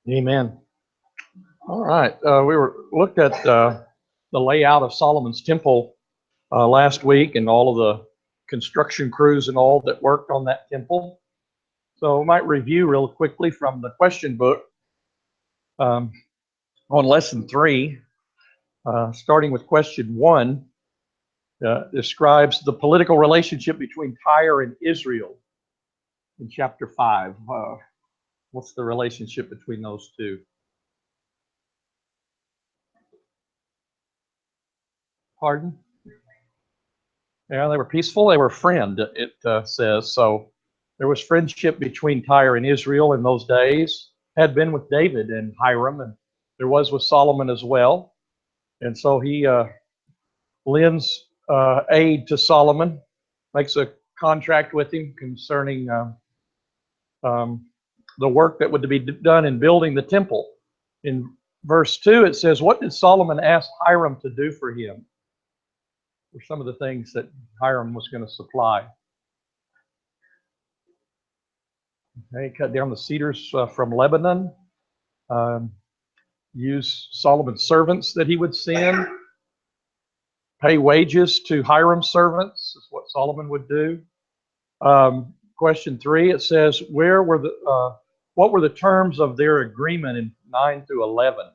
Amen. All right. We looked at the layout of Solomon's temple last week and all of the construction crews and all that worked on that temple. So I might review real quickly from the question book on lesson 3, starting with question 1, describes the political relationship between Tyre and Israel in chapter 5. What's the relationship between those two? Pardon? Yeah, they were peaceful. They were friend, it says. So there was friendship between Tyre and Israel in those days. Had been with David and Hiram, and there was with Solomon as well. And so he lends aid to Solomon, makes a contract with him concerning the work that would be done in building the temple. In verse 2, it says, "What did Solomon ask Hiram to do for him?" Were some of the things that Hiram was going to supply. Okay, cut down the cedars from Lebanon. Use Solomon's servants that he would send. Pay wages to Hiram's servants is what Solomon would do. Question 3, it says, what were the terms of their agreement in 9 through 11?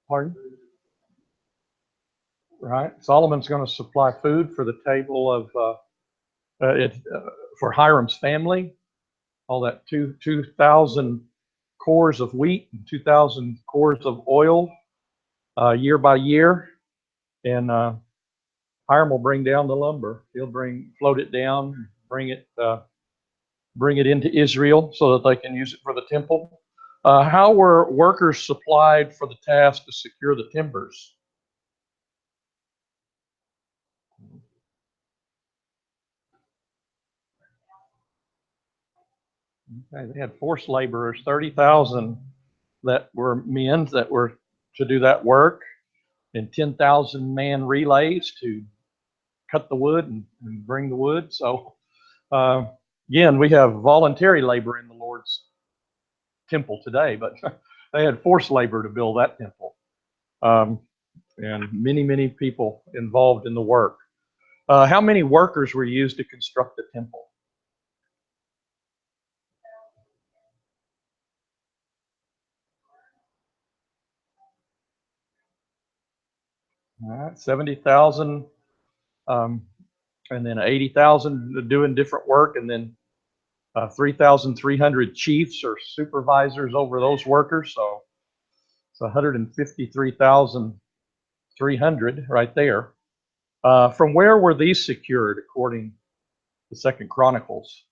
Pardon? Right. Solomon's going to supply food for the table of for Hiram's family. All that 2,000 cores of wheat and 2,000 cores of oil year by year, and Hiram will bring down the lumber. He'll float it down, bring it into Israel so that they can use it for the temple. How were workers supplied for the task to secure the timbers? Okay, they had forced laborers, 30,000 that were men that were to do that work, and 10,000 man relays to cut the wood and bring the wood. So again, we have voluntary labor in the Lord's temple today, but they had forced labor to build that temple, and many people involved in the work. How many workers were used to construct the temple? All right, 70,000, and then 80,000 doing different work, and then 3,300 chiefs or supervisors over those workers. So it's 153,300 right there. From where were these secured according to 2 Chronicles?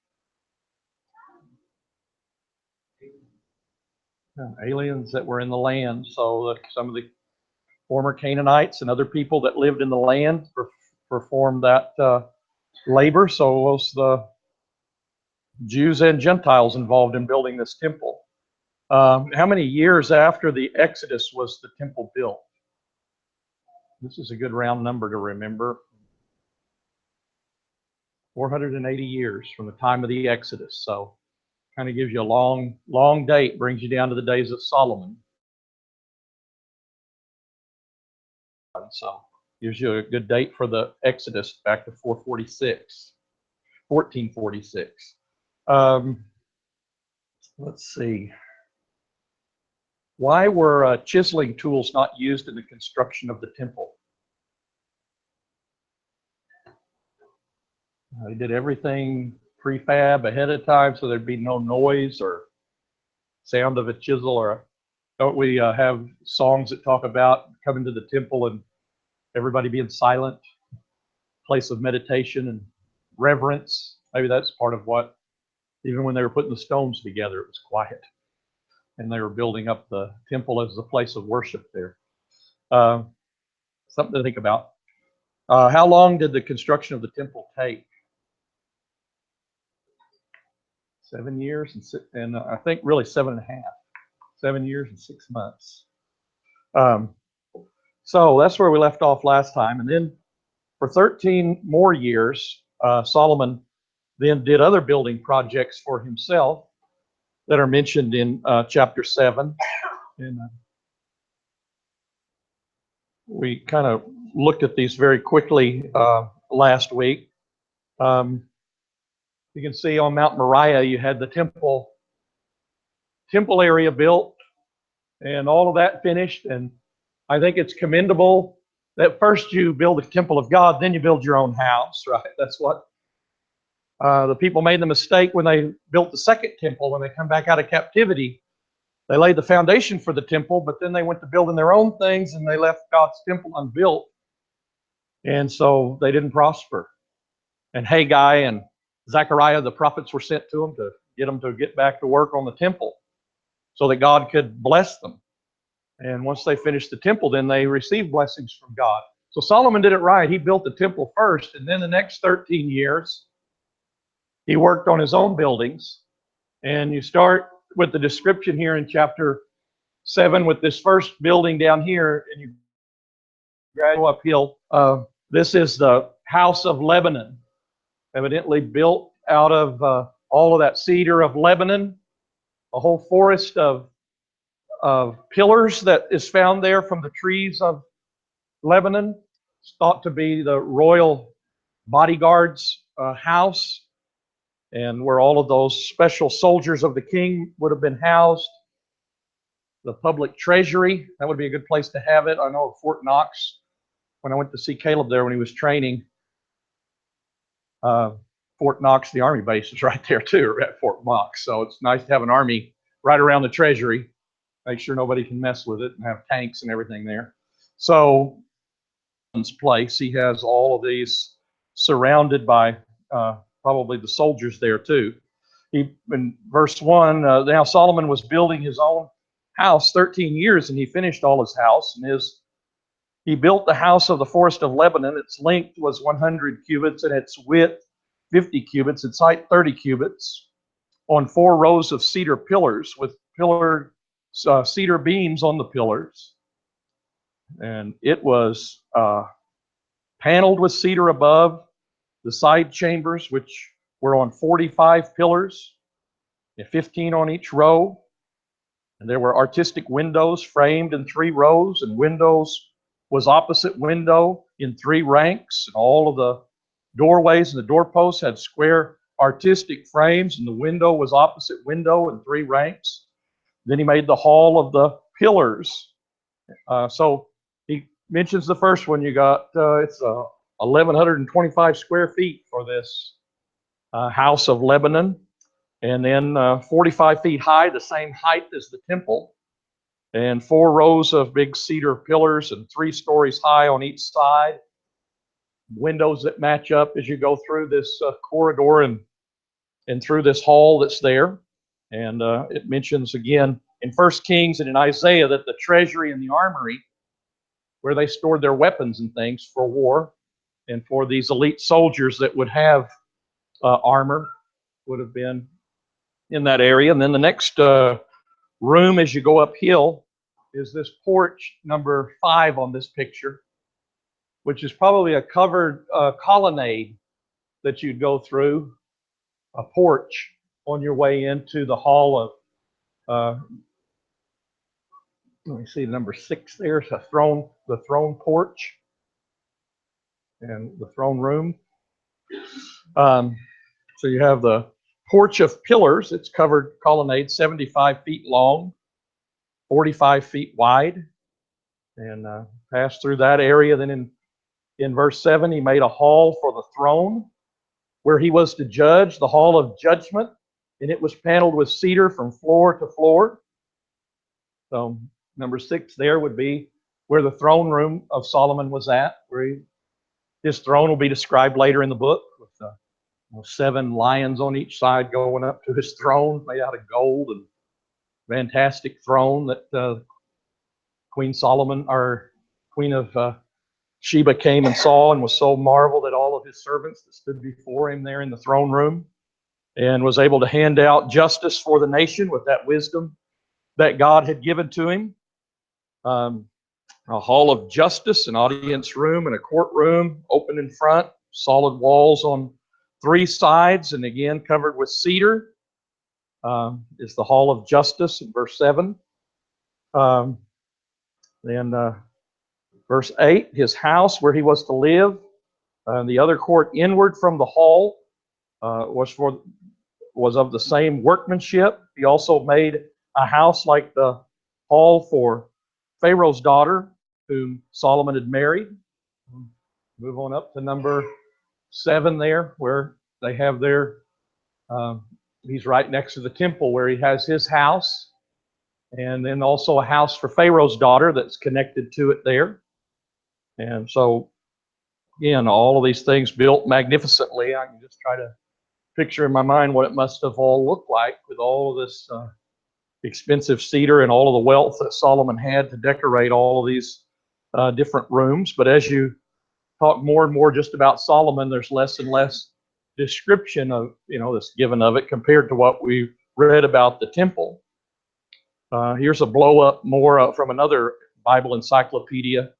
Aliens that were in the land. So some of the former Canaanites and other people that lived in the land performed that labor. So it was the Jews and Gentiles involved in building this temple. How many years after the Exodus was the temple built? This is a good round number to remember. 480 years from the time of the Exodus. So kind of gives you a long date, brings you down to the days of Solomon. So gives you a good date for the Exodus back to 1446. Let's see. Why were chiseling tools not used in the construction of the temple? They did everything prefab ahead of time so there'd be no noise or sound of a chisel. Or don't we have songs that talk about coming to the temple and everybody being silent, place of meditation and reverence? Maybe that's part of what, even when they were putting the stones together, it was quiet. And they were building up the temple as a place of worship there. Something to think about. How long did the construction of the temple take? 7 years and I think really 7.5. 7 years and 6 months. So that's where we left off last time. And then for 13 more years, Solomon then did other building projects for himself that are mentioned in chapter 7. And we kind of looked at these very quickly last week. You can see on Mount Moriah, you had the temple area built and all of that finished. And I think it's commendable that first you build the temple of God, then you build your own house, right? That's what the people made the mistake when they built the second temple. When they come back out of captivity, they laid the foundation for the temple, but then they went to building their own things and they left God's temple unbuilt. And so they didn't prosper. And Haggai and Zechariah, the prophets, were sent to them to get back to work on the temple so that God could bless them. And once they finished the temple, then they received blessings from God. So Solomon did it right. He built the temple first, and then the next 13 years, he worked on his own buildings. And you start with the description here in chapter 7 with this first building down here, and you go uphill. This is the House of Lebanon, evidently built out of all of that cedar of Lebanon, a whole forest of pillars that is found there from the trees of Lebanon. It's thought to be the royal bodyguard's house, and where all of those special soldiers of the king would have been housed. The public treasury, that would be a good place to have it. I know Fort Knox, when I went to see Caleb there when he was training, Fort Knox, the army base, is right there too, at Fort Knox. So it's nice to have an army right around the treasury. Make sure nobody can mess with it and have tanks and everything there. So, place, he has all of these surrounded by probably the soldiers there too. In verse 1, now Solomon was building his own house 13 years, and he finished all his house. And he built the house of the forest of Lebanon. Its length was 100 cubits, and its width 50 cubits, its height 30 cubits, on 4 rows of cedar pillars with cedar beams on the pillars. And it was paneled with cedar above the side chambers, which were on 45 pillars, 15 on each row. And there were artistic windows framed in 3 rows, and windows was opposite window in 3 ranks. And all of the doorways and the doorposts had square artistic frames, and the window was opposite window in 3 ranks. Then he made the hall of the pillars. So he mentions the first one you got. It's 1,125 square feet for this house of Lebanon. And then 45 feet high, the same height as the temple. And 4 rows of big cedar pillars and 3 stories high on each side. Windows that match up as you go through this corridor and through this hall that's there. And it mentions again in 1 Kings and in Isaiah that the treasury and the armory, where they stored their weapons and things for war and for these elite soldiers that would have armor, would have been in that area. And then the next room as you go uphill is this porch number 5 on this picture, which is probably a covered colonnade that you'd go through, a porch on your way into the hall of, let me see, number 6 there's the throne porch and the throne room. So you have the porch of pillars. It's covered colonnade, 75 feet long, 45 feet wide, and passed through that area. Then in verse 7, he made a hall for the throne where he was to judge, the hall of judgment, and it was paneled with cedar from floor to floor. So number 6 there would be where the throne room of Solomon was at, where his throne will be described later in the book with 7 lions on each side going up to his throne made out of gold, and fantastic throne that Queen Solomon, or Queen of Sheba, came and saw and was so marveled at all of his servants that stood before him there in the throne room, and was able to hand out justice for the nation with that wisdom that God had given to him. a hall of justice, an audience room, and a courtroom, open in front, solid walls on 3 sides, and again covered with cedar. Is the hall of justice in verse 7. Then verse 8, his house where he was to live. The other court inward from the hall was of the same workmanship. He also made a house like the hall for Pharaoh's daughter, whom Solomon had married. Move on up to number 7 there, where they have their, he's right next to the temple where he has his house. And then also a house for Pharaoh's daughter that's connected to it there. And so, again, all of these things built magnificently. I can just try to picture in my mind what it must have all looked like with all of this expensive cedar and all of the wealth that Solomon had to decorate all of these different rooms. But as you talk more and more just about Solomon, there's less and less description of, that's given of it compared to what we read about the temple. Here's a blow up more from another Bible encyclopedia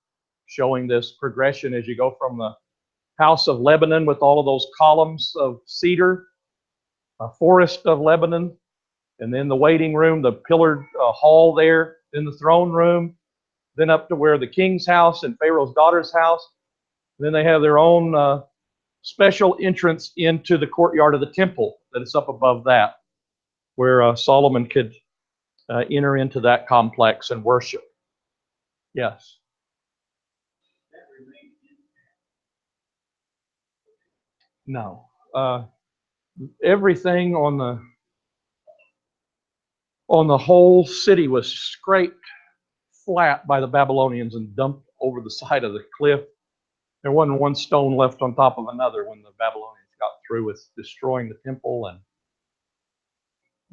showing this progression as you go from the House of Lebanon with all of those columns of cedar, a forest of Lebanon, and then the waiting room, the pillared hall there, then the throne room, then up to where the king's house and Pharaoh's daughter's house. Then they have their own special entrance into the courtyard of the temple that is up above that, where Solomon could enter into that complex and worship. Yes. No. Everything on the whole city was scraped flat by the Babylonians and dumped over the side of the cliff. There wasn't one stone left on top of another when the Babylonians got through with destroying the temple, and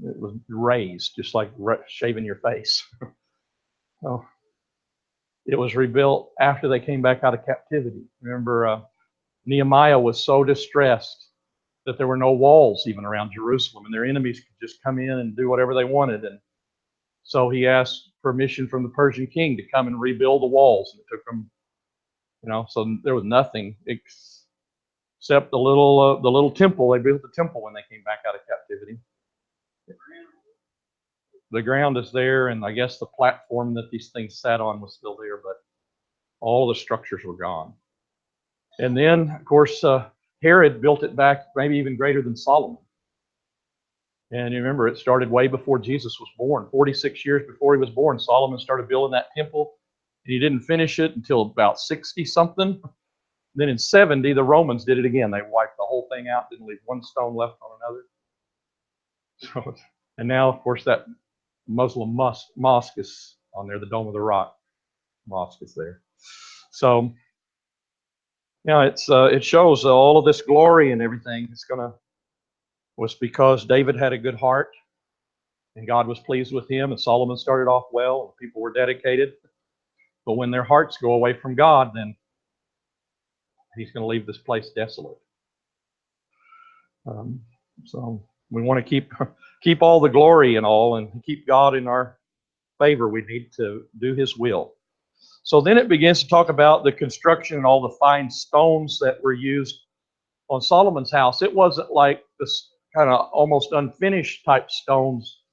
it was razed, just like shaving your face. So it was rebuilt after they came back out of captivity. Remember, Nehemiah was so distressed that there were no walls even around Jerusalem, and their enemies could just come in and do whatever they wanted. And so he asked permission from the Persian king to come and rebuild the walls. And it took them, so there was nothing except the little temple. They built the temple when they came back out of captivity. The ground is there, and I guess the platform that these things sat on was still there, but all the structures were gone. And then, of course, Herod built it back, maybe even greater than Solomon. And you remember, it started way before Jesus was born. 46 years before he was born, Solomon started building that temple. And he didn't finish it until about 60-something. Then in 70, the Romans did it again. They wiped the whole thing out, didn't leave one stone left on another. So, and now, of course, that Muslim mosque is on there, the Dome of the Rock mosque is there. So, it shows all of this glory and everything was because David had a good heart, and God was pleased with him, and Solomon started off well, and people were dedicated. But when their hearts go away from God, then he's going to leave this place desolate. So we want to keep all the glory and all, and keep God in our favor. We need to do his will. So then it begins to talk about the construction and all the fine stones that were used on Solomon's house. It wasn't like this kind of almost unfinished type stones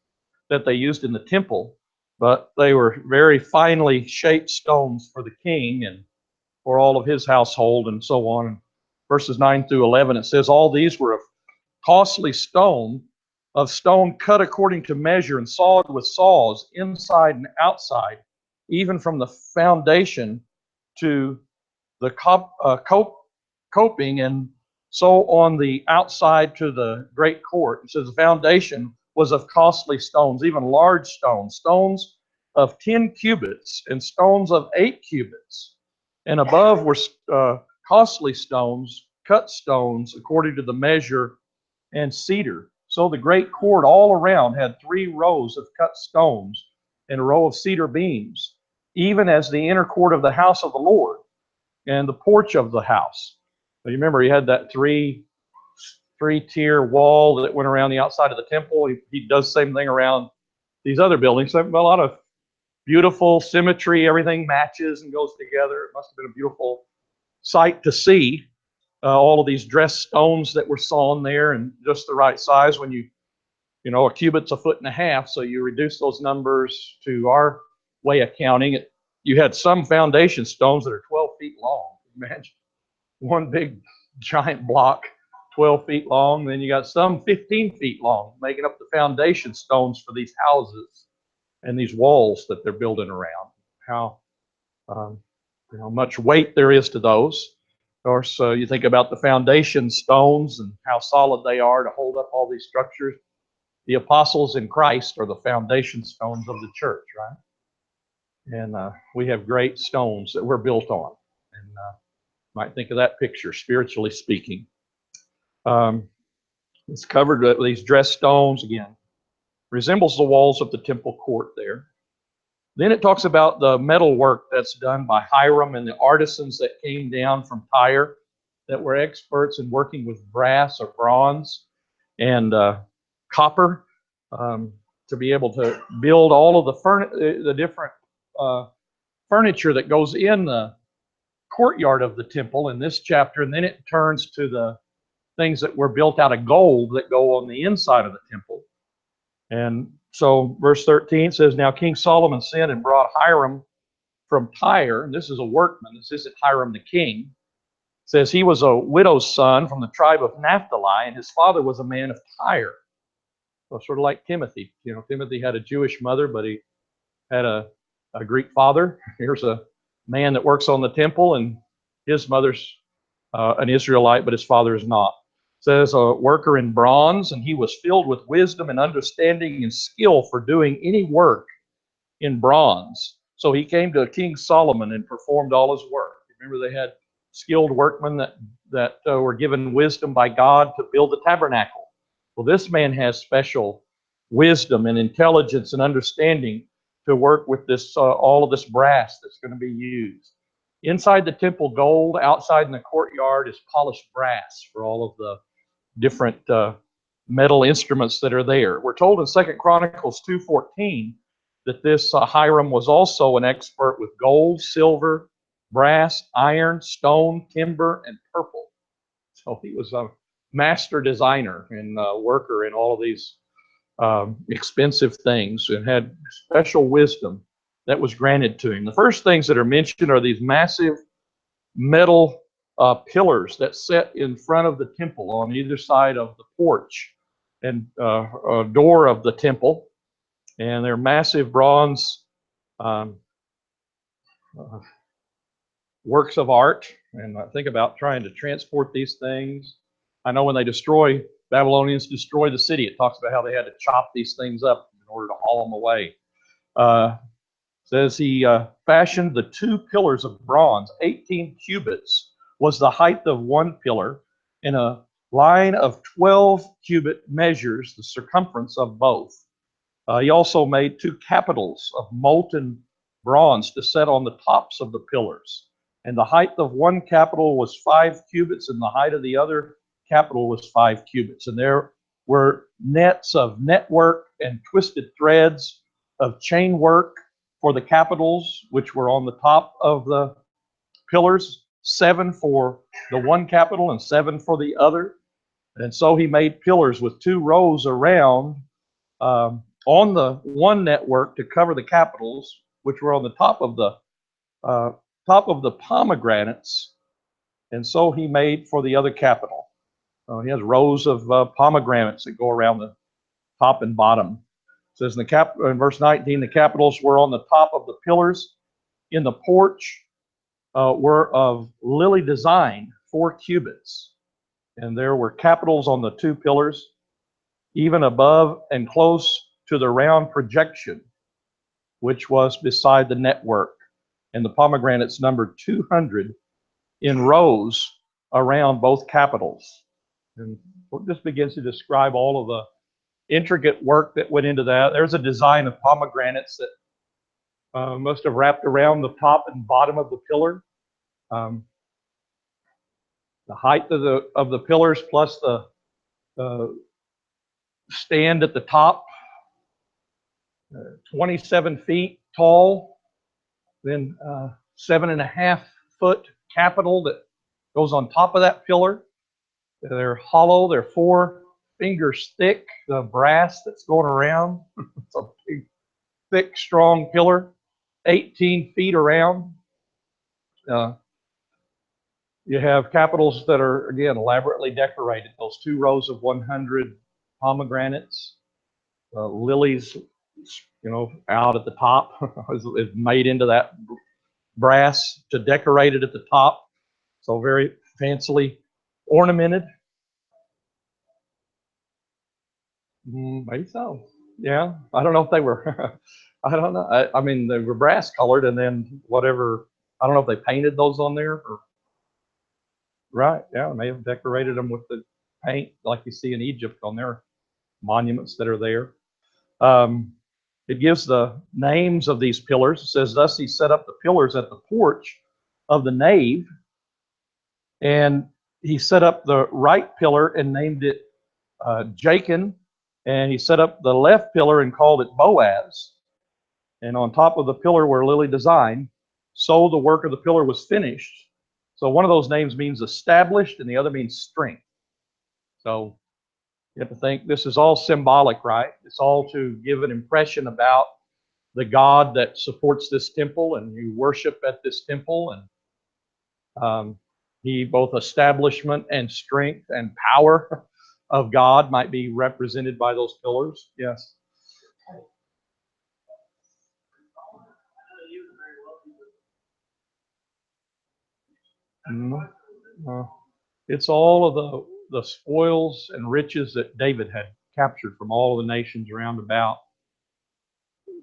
that they used in the temple, but they were very finely shaped stones for the king and for all of his household and so on. Verses 9 through 11, it says, all these were of costly stone, of stone cut according to measure and sawed with saws inside and outside, even from the foundation to the coping, and so on the outside to the great court. It says the foundation was of costly stones, even large stones, stones of 10 cubits and stones of 8 cubits. And above were costly stones, cut stones according to the measure, and cedar. So the great court all around had 3 rows of cut stones and a row of cedar beams, even as the inner court of the house of the Lord and the porch of the house. So you remember, he had that three-tier wall that went around the outside of the temple. He does the same thing around these other buildings. So a lot of beautiful symmetry. Everything matches and goes together. It must have been a beautiful sight to see. All of these dressed stones that were sawn there and just the right size. When a cubit's 1.5 feet, so you reduce those numbers to our way of counting it. You had some foundation stones that are 12 feet long. Imagine one big giant block, 12 feet long. Then you got some 15 feet long, making up the foundation stones for these houses and these walls that they're building around. How much weight there is to those. Of course, you think about the foundation stones and how solid they are to hold up all these structures. The apostles in Christ are the foundation stones of the church, right? And we have great stones that we're built on. And might think of that picture, spiritually speaking. It's covered with these dressed stones again. Resembles the walls of the temple court there. Then it talks about the metal work that's done by Hiram and the artisans that came down from Tyre that were experts in working with brass or bronze and copper to be able to build all of the different furniture that goes in the courtyard of the temple in this chapter. And then it turns to the things that were built out of gold that go on the inside of the temple. And so verse 13 says, now King Solomon sent and brought Hiram from Tyre, and this is a workman. This isn't Hiram the king. It says he was a widow's son from the tribe of Naphtali, and his father was a man of Tyre. So sort of like Timothy. Timothy had a Jewish mother, but he had a Greek father. Here's a man that works on the temple, and his mother's an Israelite, but his father is not. Says a worker in bronze, and he was filled with wisdom and understanding and skill for doing any work in bronze. So he came to King Solomon and performed all his work. Remember, they had skilled workmen that were given wisdom by God to build the tabernacle. Well, this man has special wisdom and intelligence and understanding to work with this all of this brass that's going to be used. Inside the temple, gold. Outside in the courtyard is polished brass for all of the different metal instruments that are there. We're told in 2 Chronicles 2:14 that this Hiram was also an expert with gold, silver, brass, iron, stone, timber, and purple. So he was a master designer and worker in all of these expensive things and had special wisdom that was granted to him. The first things that are mentioned are these massive metal pillars that set in front of the temple on either side of the porch and door of the temple. And they're massive bronze works of art. And I think about trying to transport these things. I know when Babylonians destroy the city, it talks about how they had to chop these things up in order to haul them away. Says he fashioned the 2 pillars of bronze. 18 cubits was the height of one pillar, and a line of 12 cubit measures the circumference of both. He also made 2 capitals of molten bronze to set on the tops of the pillars. And the height of one capital was 5 cubits, and the height of the other capital was 5 cubits. And there were nets of network and twisted threads of chain work for the capitals, which were on the top of the pillars, 7 for the one capital and 7 for the other. And so he made pillars with 2 rows around on the one network to cover the capitals, which were on the top of the pomegranates. And so he made for the other capital. He has rows of pomegranates that go around the top and bottom. It says in verse 19, the capitals were on the top of the pillars. In the porch were of lily design, 4 cubits. And there were capitals on the 2 pillars, even above and close to the round projection, which was beside the network. And the pomegranates numbered 200 in rows around both capitals. And this begins to describe all of the intricate work that went into that. There's a design of pomegranates that must have wrapped around the top and bottom of the pillar. The height of the pillars plus the stand at the top. 27 feet tall, then 7.5 foot capital that goes on top of that pillar. They're hollow. They're 4 fingers thick, the brass that's going around. It's a big, thick, strong pillar, 18 feet around. You have capitals that are, again, elaborately decorated. Those 2 rows of 100 pomegranates, lilies, out at the top is made into that brass to decorate it at the top. So very fancily ornamented. Maybe so. Yeah, I don't know if they were. I don't know. I mean, they were brass colored, and then whatever. I don't know if they painted those on there. Right. Yeah, they may have decorated them with the paint like you see in Egypt on their monuments that are there. It gives the names of these pillars. It says, "Thus he set up the pillars at the porch of the nave, and he set up the right pillar and named it Jachin, and he set up the left pillar and called it Boaz. And on top of the pillar were lily design. So the work of the pillar was finished." So one of those names means established, and the other means strength. So you have to think this is all symbolic, right? It's all to give an impression about the God that supports this temple, and you worship at this temple, and he both establishment and strength and power of God might be represented by those pillars. Yes. It's all of the spoils and riches that David had captured from all of the nations around about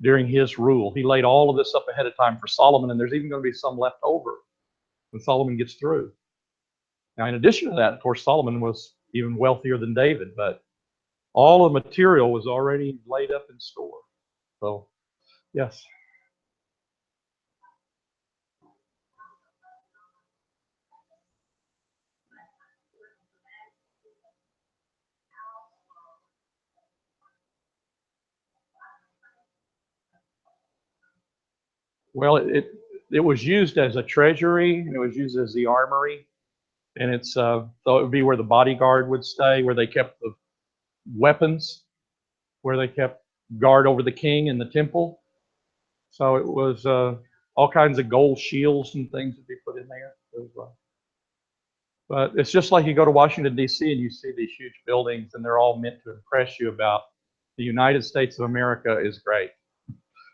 during his rule. He laid all of this up ahead of time for Solomon, and there's even going to be some left over when Solomon gets through. Now, in addition to that, of course, Solomon was even wealthier than David, but all the material was already laid up in store. So, yes. Well, it was used as a treasury, and it was used as the armory, and it's so it would be where the bodyguard would stay, where they kept the weapons, where they kept guard over the king in the temple. So it was all kinds of gold shields and things that they put in there. But it's just like you go to Washington, D.C., and you see these huge buildings, and they're all meant to impress you about the United States of America is great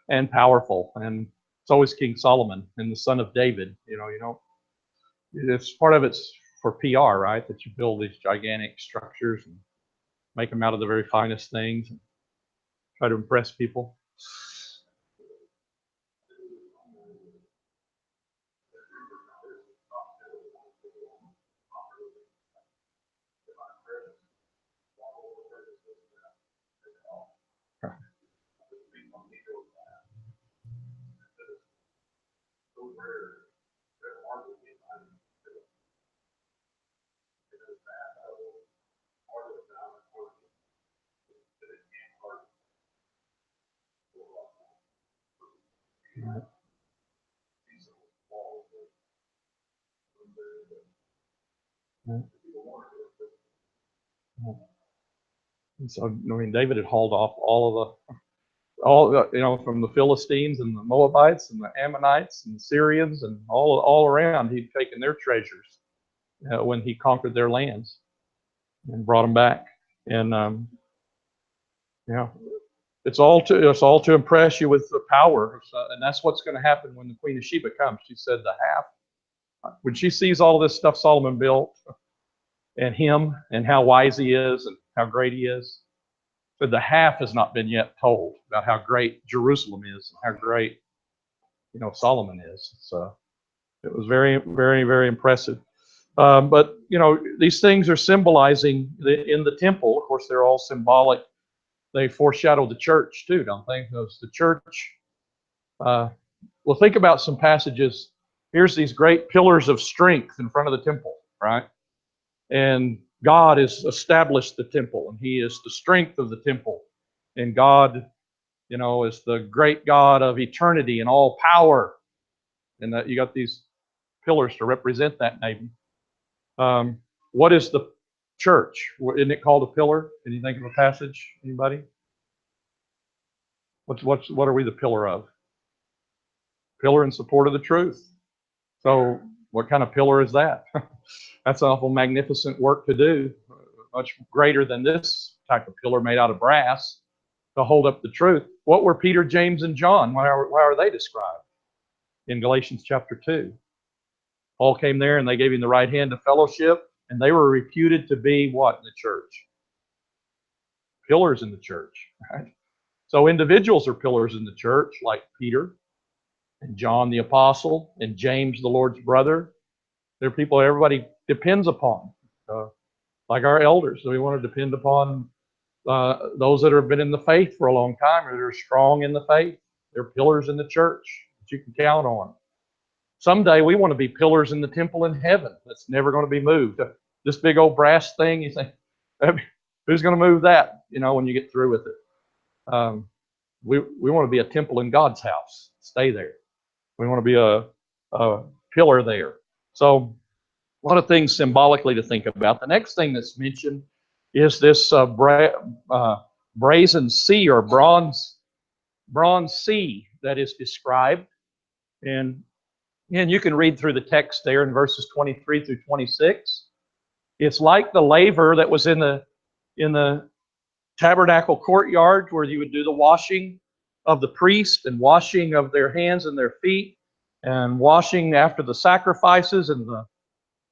and powerful. And so is King Solomon and the son of David. It's part of it's for PR, right? That you build these gigantic structures and make them out of the very finest things and try to impress people. And so, I mean, David had hauled off from the Philistines and the Moabites and the Ammonites and the Syrians and all around. He'd taken their treasures when he conquered their lands and brought them back. And it's all to impress you with the power. And that's what's going to happen when the Queen of Sheba comes. She said the half. When she sees all this stuff Solomon built and him and how wise he is and how great he is, but the half has not been yet told about how great Jerusalem is and how great, Solomon is. So it was very, very, very impressive. But these things are symbolizing in the temple. Of course, they're all symbolic. They foreshadow the church too, don't they? Because the church. Well, think about some passages. Here's these great pillars of strength in front of the temple, right? And God has established the temple, and He is the strength of the temple. And God as the great God of eternity and all power. And that you got these pillars to represent that name. What is the church? Isn't it called a pillar? Can you think of a passage? Anybody? What are we the pillar of? Pillar in support of the truth. So what kind of pillar is that? That's an awful magnificent work to do, much greater than this type of pillar made out of brass to hold up the truth. What were Peter, James, and John? Why are they described in Galatians chapter 2? Paul came there and they gave him the right hand of fellowship, and they were reputed to be what in the church? Pillars in the church, right? So individuals are pillars in the church, like Peter and John the apostle and James the Lord's brother. They're people everybody depends upon, like our elders. So we want to depend upon those that have been in the faith for a long time, or that are strong in the faith. They're pillars in the church that you can count on. Someday we want to be pillars in the temple in heaven that's never going to be moved. This big old brass thing, you think, who's going to move that, when you get through with it? We want to be a temple in God's house. Stay there. We want to be a pillar there. So a lot of things symbolically to think about. The next thing that's mentioned is this brazen sea or bronze sea that is described. And you can read through the text there in verses 23 through 26. It's like the laver that was in the tabernacle courtyard where you would do the washing of the priest and washing of their hands and their feet and washing after the sacrifices. And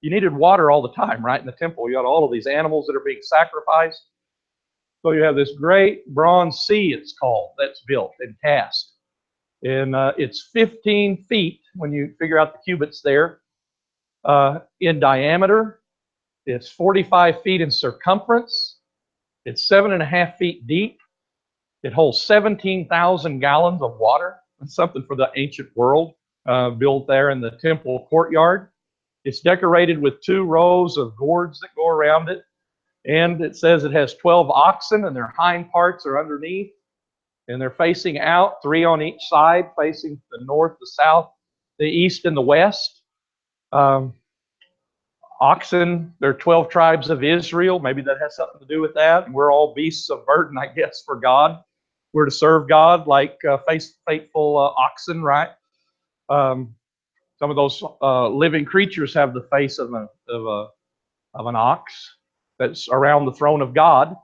you needed water all the time, right? In the temple, you had all of these animals that are being sacrificed. So you have this great bronze sea, it's called, that's built and cast. And it's 15 feet when you figure out the cubits there in diameter. It's 45 feet in circumference. It's 7.5 feet deep. It holds 17,000 gallons of water. That's something for the ancient world, built there in the temple courtyard. It's decorated with 2 rows of gourds that go around it. And it says it has 12 oxen, and their hind parts are underneath. And they're facing out, 3 on each side, facing the north, the south, the east, and the west. Oxen, there are 12 tribes of Israel. Maybe that has something to do with that. We're all beasts of burden, I guess, for God. We're to serve God like faithful oxen, right? Some of those living creatures have the face of an ox that's around the throne of God.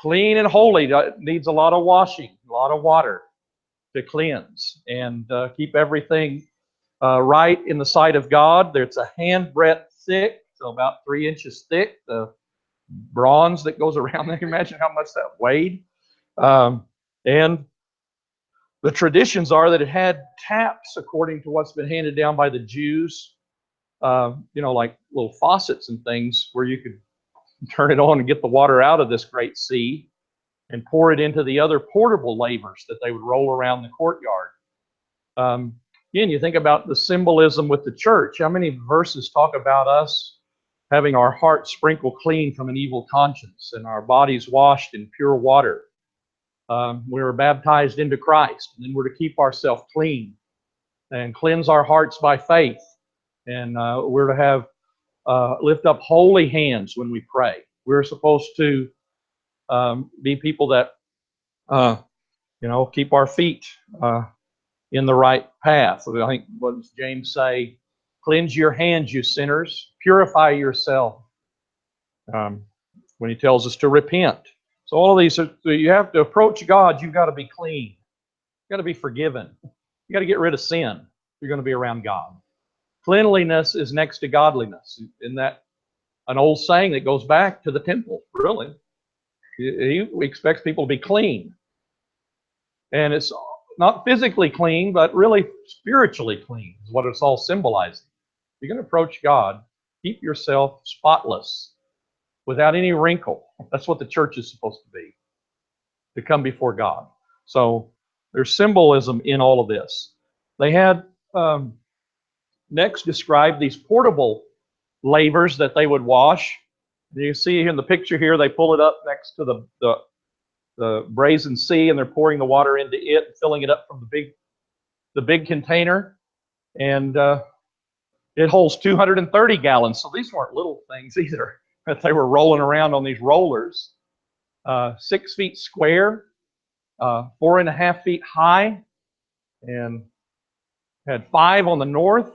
Clean and holy needs a lot of washing, a lot of water to cleanse and keep everything right in the sight of God. There's a handbreadth thick, so about 3 inches thick, the bronze that goes around there. Imagine how much that weighed. And the traditions are that it had taps, according to what's been handed down by the Jews, like little faucets and things where you could turn it on and get the water out of this great sea and pour it into the other portable lavers that they would roll around the courtyard. Again, you think about the symbolism with the church. How many verses talk about us having our hearts sprinkled clean from an evil conscience and our bodies washed in pure water? We were baptized into Christ, and then we're to keep ourselves clean and cleanse our hearts by faith. And we're to have lift up holy hands when we pray. We're supposed to be people that keep our feet in the right path. I think, what does James say? Cleanse your hands, you sinners. Purify yourself. When he tells us to repent. So all of these, you have to approach God. You've got to be clean. You've got to be forgiven. You've got to get rid of sin if you're going to be around God. Cleanliness is next to godliness. Isn't that an old saying that goes back to the temple, really? He expects people to be clean. And it's not physically clean, but really spiritually clean is what it's all symbolizing. If you're going to approach God, keep yourself spotless, without any wrinkle. That's what the church is supposed to be, to come before God. So there's symbolism in all of this. They had next described these portable lavers that they would wash. You see in the picture here, they pull it up next to the brazen sea, and they're pouring the water into it, filling it up from the big container, and it holds 230 gallons. So these weren't little things either, that they were rolling around on these rollers. 6 feet square, 4.5 feet high, and had 5 on the north,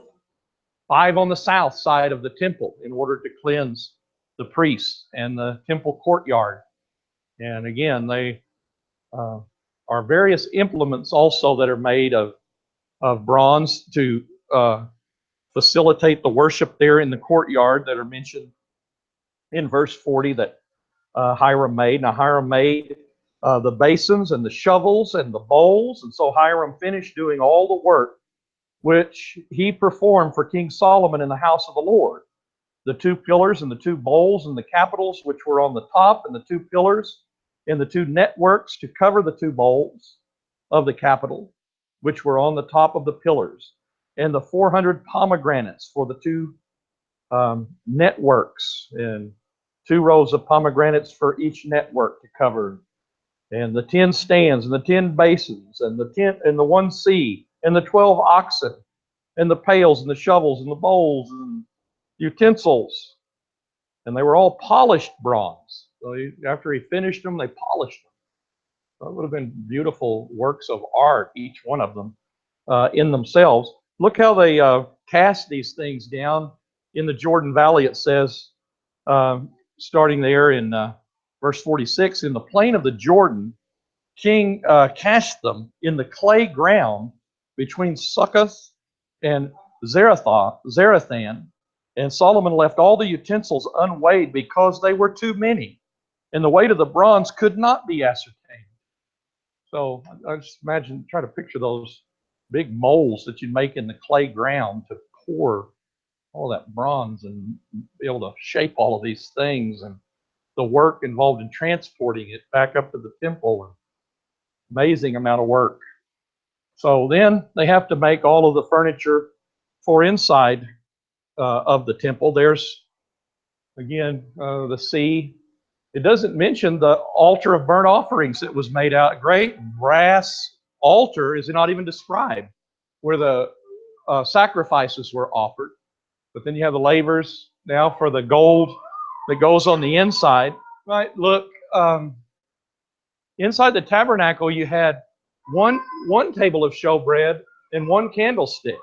5 on the south side of the temple in order to cleanse the priests and the temple courtyard. And again, they are various implements also that are made of bronze to facilitate the worship there in the courtyard that are mentioned in verse 40 that Hiram made. Now, Hiram made the basins and the shovels and the bowls, and so Hiram finished doing all the work which he performed for King Solomon in the house of the Lord. The 2 pillars and the 2 bowls and the capitals which were on the top, and the 2 pillars and the 2 networks to cover the 2 bowls of the capital which were on the top of the pillars, and the 400 pomegranates for the 2 networks, and 2 rows of pomegranates for each network to cover, and the 10 stands and the 10 basins and the 1 sea and the 12 oxen and the pails and the shovels and the bowls and utensils. And they were all polished bronze. So after he finished them, they polished them. So it would have been beautiful works of art, each one of them, in themselves. Look how they cast these things down in the Jordan Valley. It says, starting there in verse 46, in the plain of the Jordan, King cast them in the clay ground between Succoth and Zarethan, and Solomon left all the utensils unweighed because they were too many, and the weight of the bronze could not be ascertained. So I just imagine, try to picture those big molds that you'd make in the clay ground to pour all that bronze and be able to shape all of these things, and the work involved in transporting it back up to the temple. Amazing amount of work. So then they have to make all of the furniture for inside of the temple. There's, again, the sea. It doesn't mention the altar of burnt offerings that was made out. A great brass altar is not even described where the sacrifices were offered. But then you have the lavers now for the gold that goes on the inside. Right? Look, inside the tabernacle you had one table of showbread and 1 candlestick.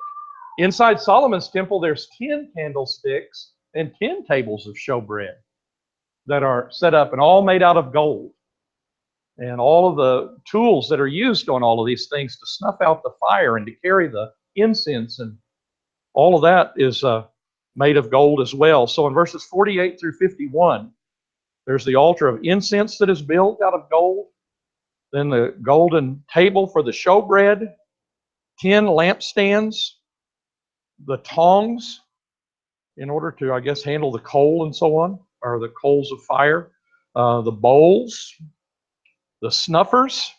Inside Solomon's temple, there's 10 candlesticks and 10 tables of showbread that are set up and all made out of gold. And all of the tools that are used on all of these things to snuff out the fire and to carry the incense, and all of that is made of gold as well. So in verses 48 through 51, there's the altar of incense that is built out of gold. Then the golden table for the showbread, 10 lampstands, the tongs in order to, I guess, handle the coal and so on, or the coals of fire, the bowls, the snuffers,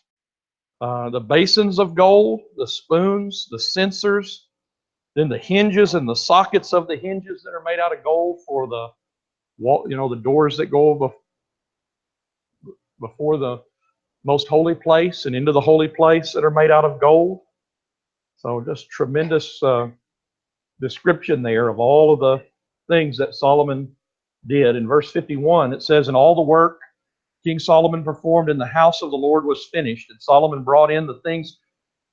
the basins of gold, the spoons, the censers, then the hinges and the sockets of the hinges that are made out of gold for the wall, the doors that go before the most holy place and into the holy place that are made out of gold. So just tremendous description there of all of the things that Solomon did. In verse 51, it says, "And all the work King Solomon performed in the house of the Lord was finished, and Solomon brought in the things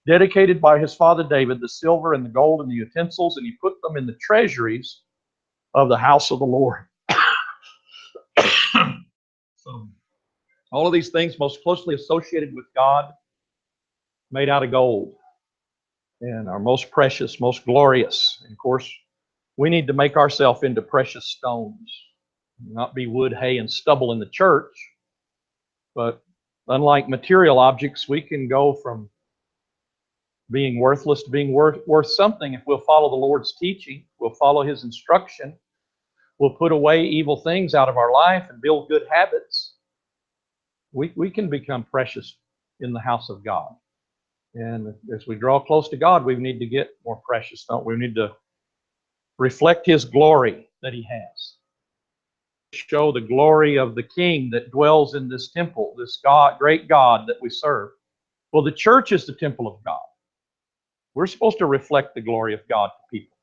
dedicated by his father David, the silver and the gold and the utensils, and he put them in the treasuries of the house of the Lord." So all of these things most closely associated with God, made out of gold, and are most precious, most glorious. And of course, we need to make ourselves into precious stones, not be wood, hay, and stubble in the church. But unlike material objects, we can go from being worthless to being worth something if we'll follow the Lord's teaching, we'll follow His instruction, we'll put away evil things out of our life and build good habits. We can become precious in the house of God. And as we draw close to God, we need to get more precious, don't we? We need to reflect His glory that He has. show the glory of the King that dwells in this temple, this God, great God that we serve. Well, the church is the temple of God. We're supposed to reflect the glory of God to people.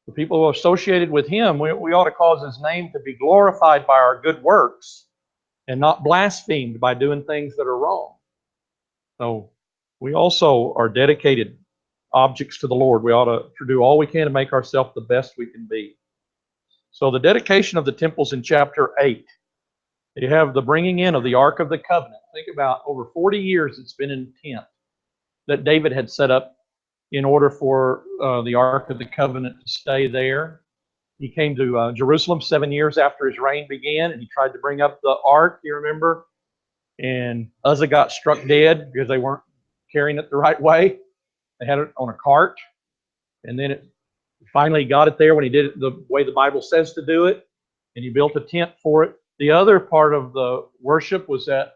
The people who are associated with Him, we ought to cause His name to be glorified by our good works and not blasphemed by doing things that are wrong. So we also are dedicated objects to the Lord. We ought to do all we can to make ourselves the best we can be. So the dedication of the temples in chapter 8. You have the bringing in of the Ark of the Covenant. Think about over 40 years it's been in tent that David had set up in order for the Ark of the Covenant to stay there. He came to Jerusalem 7 years after his reign began, and he tried to bring up the Ark, you remember? And Uzzah got struck dead because they weren't carrying it the right way. They had it on a cart, and then it finally got it there when he did it the way the Bible says to do it, and he built a tent for it. The other part of the worship was at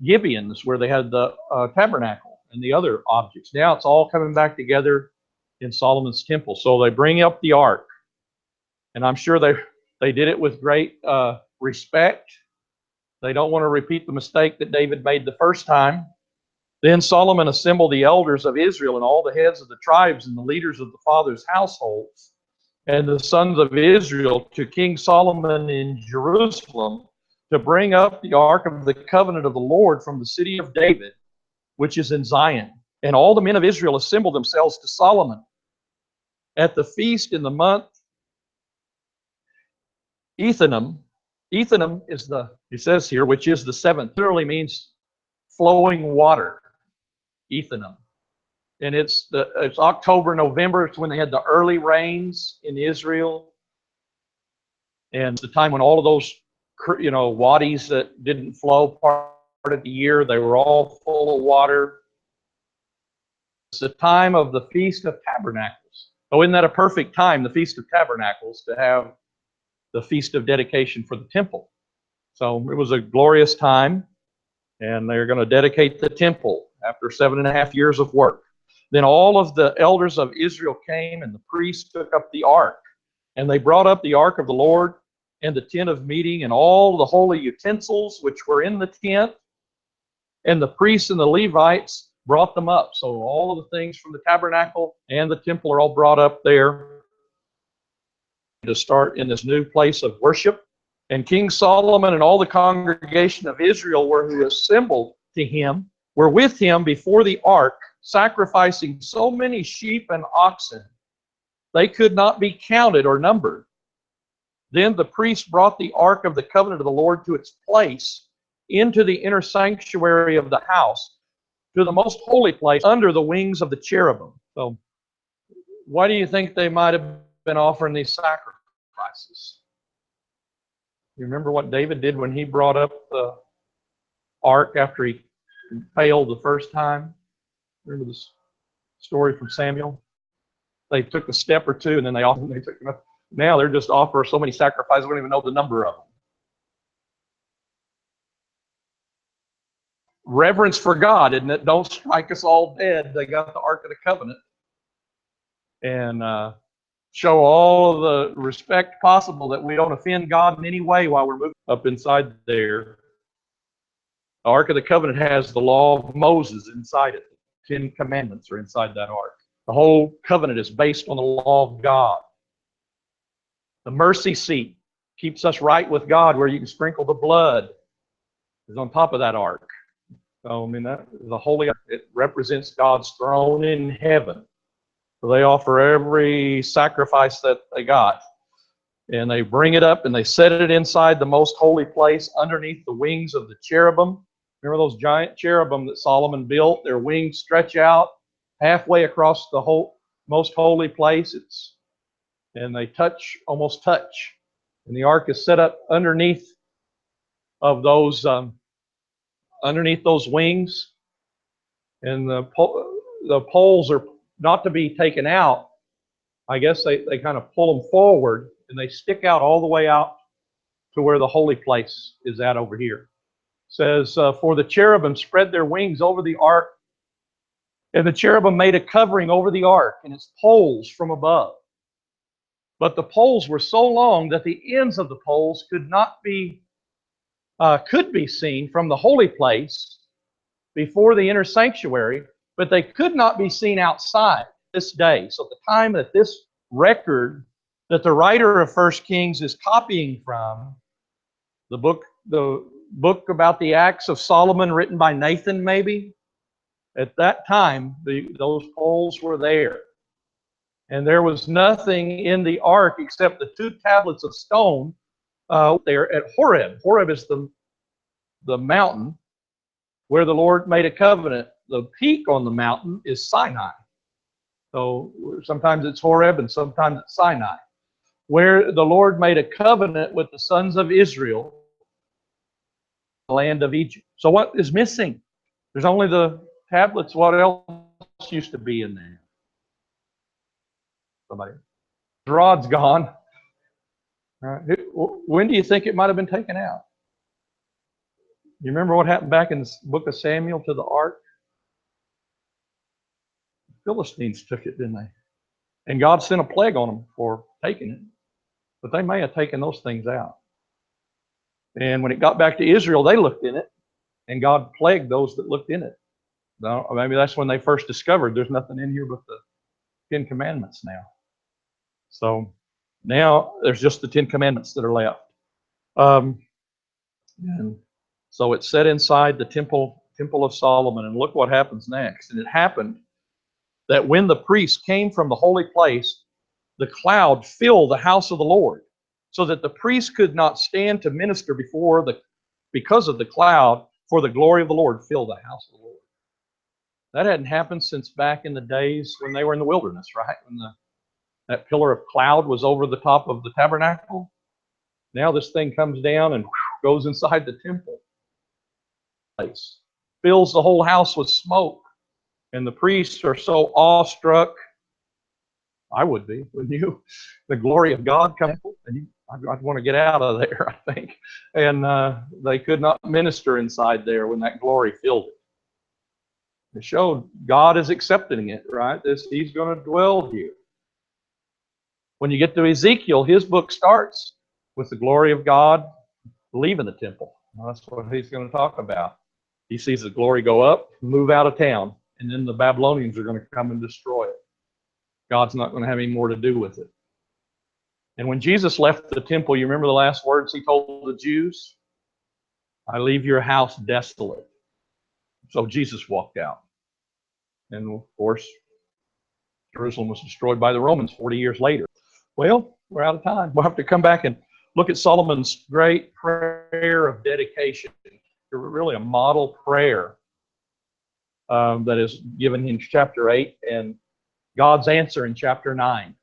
Gibeon, where they had the tabernacle and the other objects. Now it's all coming back together in Solomon's temple. So they bring up the ark, and I'm sure they did it with great respect. They don't want to repeat the mistake that David made the first time. Then Solomon assembled the elders of Israel and all the heads of the tribes and the leaders of the fathers' households and the sons of Israel to King Solomon in Jerusalem to bring up the ark of the covenant of the Lord from the city of David, which is in Zion. And all the men of Israel assembled themselves to Solomon at the feast in the month Ethanim. Ethanim is it says here, which is the seventh. Literally means flowing water. Ethanim. And it's October, November. It's when they had the early rains in Israel. And the time when all of those, wadis that didn't flow part of the year, they were all full of water. It's the time of the Feast of Tabernacles. Oh, isn't that a perfect time, the Feast of Tabernacles, to have the Feast of Dedication for the temple? So it was a glorious time, and they're going to dedicate the temple after 7.5 years of work. Then all of the elders of Israel came, and the priests took up the ark. And they brought up the ark of the Lord and the tent of meeting and all the holy utensils which were in the tent. And the priests and the Levites brought them up. So all of the things from the tabernacle and the temple are all brought up there to start in this new place of worship. And King Solomon and all the congregation of Israel who assembled to him were with him before the ark, sacrificing so many sheep and oxen, they could not be counted or numbered. Then the priest brought the ark of the covenant of the Lord to its place into the inner sanctuary of the house, to the most holy place under the wings of the cherubim. So why do you think they might have been offering these sacrifices? You remember what David did when he brought up the ark after he failed the first time? Remember this story from Samuel? They took a step or two, and then they took enough. Now they're just offering so many sacrifices, we don't even know the number of them. Reverence for God, isn't it? Don't strike us all dead. They got the Ark of the Covenant. And show all of the respect possible that we don't offend God in any way while we're moving up inside there. The Ark of the Covenant has the law of Moses inside it. 10 commandments are inside that ark. The whole covenant is based on the law of God. The mercy seat keeps us right with God, where you can sprinkle the blood, is on top of that ark. So, the holy, it represents God's throne in heaven. So they offer every sacrifice that they got. And they bring it up and they set it inside the most holy place underneath the wings of the cherubim. Remember those giant cherubim that Solomon built? Their wings stretch out halfway across the whole most holy place. And they almost touch. And the ark is set up underneath of those wings. And the poles are not to be taken out. I guess they kind of pull them forward, and they stick out all the way out to where the holy place is at over here. It says, for the cherubim spread their wings over the ark, and the cherubim made a covering over the ark and its poles from above. but the poles were so long that the ends of the poles could be seen from the holy place before the inner sanctuary, but they could not be seen outside this day. So at the time that this record that the writer of 1 Kings is copying from, the book about the Acts of Solomon written by Nathan maybe, at that time those poles were there. And there was nothing in the ark except the 2 tablets of stone there at Horeb. Horeb is the mountain where the Lord made a covenant. The peak on the mountain is Sinai. So sometimes it's Horeb and sometimes it's Sinai, where the Lord made a covenant with the sons of Israel, the land of Egypt. So what is missing? There's only the tablets. What else used to be in there? Somebody. The rod's gone. All right. When do you think it might have been taken out? You remember what happened back in the book of Samuel to the ark? The Philistines took it, didn't they? And God sent a plague on them for taking it. But they may have taken those things out. And when it got back to Israel, they looked in it, and God plagued those that looked in it. Now, maybe that's when they first discovered there's nothing in here but the 10 Commandments now. So now there's just the 10 Commandments that are left. And so it's set inside the temple of Solomon, and look what happens next. And it happened that when the priests came from the holy place, the cloud filled the house of the Lord, so that the priests could not stand to minister because of the cloud, for the glory of the Lord filled the house of the Lord. That hadn't happened since back in the days when they were in the wilderness, right? When that pillar of cloud was over the top of the tabernacle. Now this thing comes down and goes inside the temple place, fills the whole house with smoke, and the priests are so awestruck. I would be, wouldn't you? The glory of God comes, and I'd want to get out of there, I think. And they could not minister inside there when that glory filled it. It showed God is accepting it, right? He's going to dwell here. When you get to Ezekiel, his book starts with the glory of God leaving the temple. Well, that's what he's going to talk about. He sees the glory go up, move out of town, and then the Babylonians are going to come and destroy it. God's not going to have any more to do with it. And when Jesus left the temple, you remember the last words he told the Jews? I leave your house desolate. So Jesus walked out. And of course, Jerusalem was destroyed by the Romans 40 years later. Well, we're out of time. We'll have to come back and look at Solomon's great prayer of dedication. Really a model prayer that is given in chapter 8 and God's answer in chapter 9.